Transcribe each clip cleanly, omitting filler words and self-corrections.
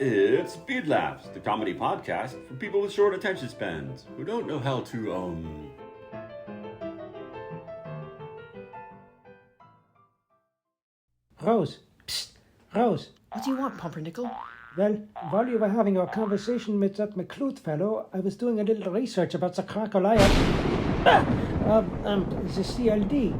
It's SpeedLaughs, the comedy podcast for people with short attention spans who don't know how to, Rose. Psst. Rose. What do you want, Pumpernickel? Well, while you were having your conversation with that McCloot fellow, I was doing a little research about the crocodile. The CLD.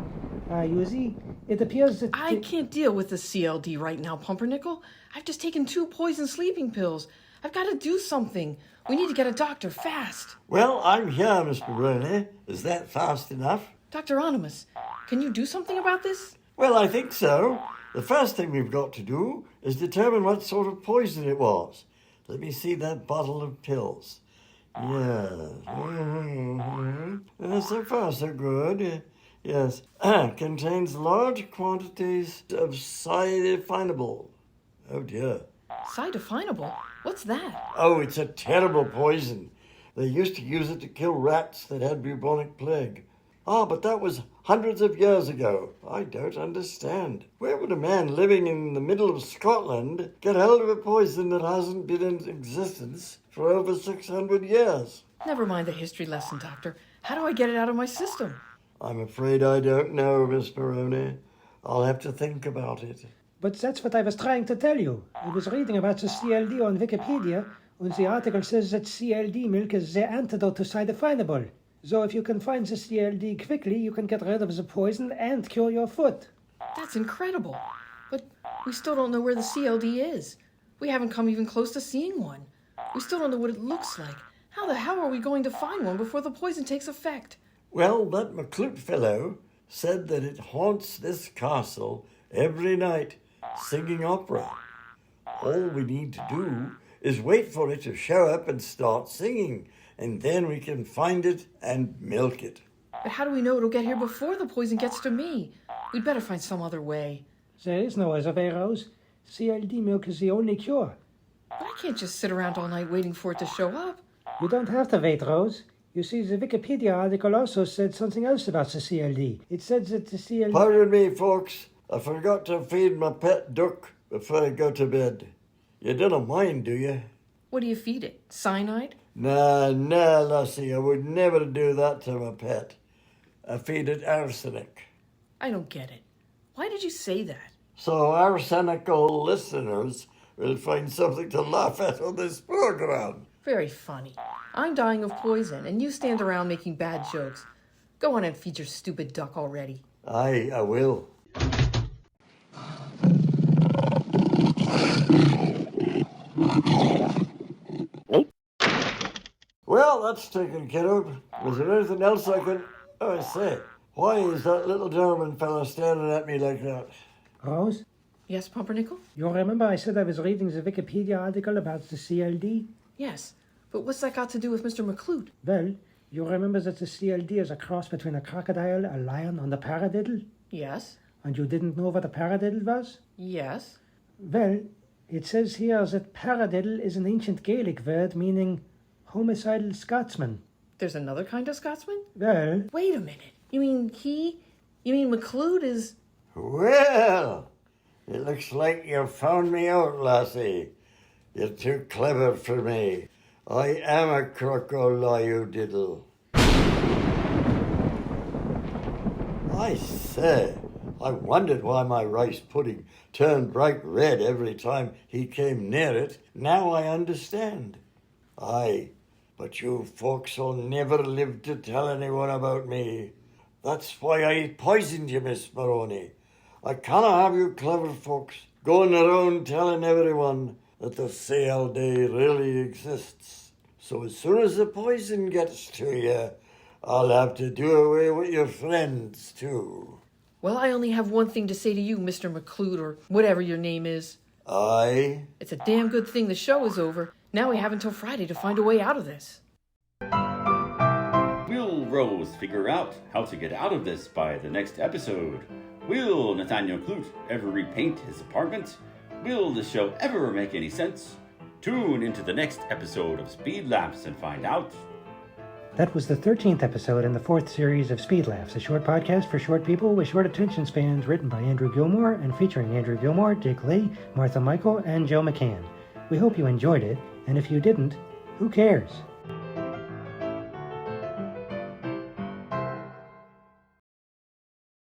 You see, it appears that... I can't deal with the CLD right now, Pumpernickel. I've just taken 2 poison sleeping pills. I've got to do something. We need to get a doctor fast. Well, I'm here, Mr. Rooney. Is that fast enough? Dr. Onimus, can you do something about this? Well, I think so. The first thing we've got to do is determine what sort of poison it was. Let me see that bottle of pills. Yeah. So far, so good. Yes. Contains large quantities of cydefinable. Oh, dear. Cydefinable? What's that? Oh, it's a terrible poison. They used to use it to kill rats that had bubonic plague. But that was hundreds of years ago. I don't understand. Where would a man living in the middle of Scotland get hold of a poison that hasn't been in existence for over 600 years? Never mind the history lesson, Doctor. How do I get it out of my system? I'm afraid I don't know, Miss Maroney. I'll have to think about it. But that's what I was trying to tell you. I was reading about the CLD on Wikipedia, and the article says that CLD milk is the antidote to cydefinable. So if you can find the CLD quickly, you can get rid of the poison and cure your foot. That's incredible. But we still don't know where the CLD is. We haven't come even close to seeing one. We still don't know what it looks like. How the hell are we going to find one before the poison takes effect? Well, that McCloot fellow said that it haunts this castle every night, singing opera. All we need to do is wait for it to show up and start singing, and then we can find it and milk it. But how do we know it'll get here before the poison gets to me? We'd better find some other way. There is no other way, Rose. CLD milk is the only cure. But I can't just sit around all night waiting for it to show up. You don't have to wait, Rose. You see, the Wikipedia article also said something else about the CLD. It said that the CLD... Pardon me, folks. I forgot to feed my pet duck before I go to bed. You don't mind, do you? What do you feed it? Cyanide? Nah, lassie, I would never do that to my pet. I feed it arsenic. I don't get it. Why did you say that? So arsenical listeners will find something to laugh at on this program. Very funny. I'm dying of poison, and you stand around making bad jokes. Go on and feed your stupid duck already. Aye, I will. Well, that's taken care of. Was there anything else I could... Oh, I say, why is that little German fella staring at me like that? Rose? Yes, Pumpernickel? You remember I said I was reading the Wikipedia article about the CLD? Yes, but what's that got to do with Mr. McCloot? Well, you remember that the CLD is a cross between a crocodile, a lion, and a paradiddle? Yes. And you didn't know what a paradiddle was? Yes. Well, it says here that paradiddle is an ancient Gaelic word meaning homicidal Scotsman. There's another kind of Scotsman? Well... Wait a minute. You mean McCloot is... Well, it looks like you found me out, lassie. You're too clever for me. I am a crocodile. I say, I wondered why my rice pudding turned bright red every time he came near it. Now I understand. Aye, but you folks'll never live to tell anyone about me. That's why I poisoned you, Miss Maroney. I cannot have you clever folks going around telling everyone that the CLD really exists. So as soon as the poison gets to you, I'll have to do away with your friends, too. Well, I only have one thing to say to you, Mr. McCloot, or whatever your name is. Aye? It's a damn good thing the show is over. Now we have until Friday to find a way out of this. Will Rose figure out how to get out of this by the next episode? Will Nathaniel Clute ever repaint his apartment? Will the show ever make any sense? Tune into the next episode of SpeedLaughs and find out. That was the 13th episode in the 4th series of SpeedLaughs, a short podcast for short people with short attention spans, written by Andrew Gilmore and featuring Andrew Gilmore, Dick Lee, Martha Michael, and Joe McCann. We hope you enjoyed it, and if you didn't, who cares?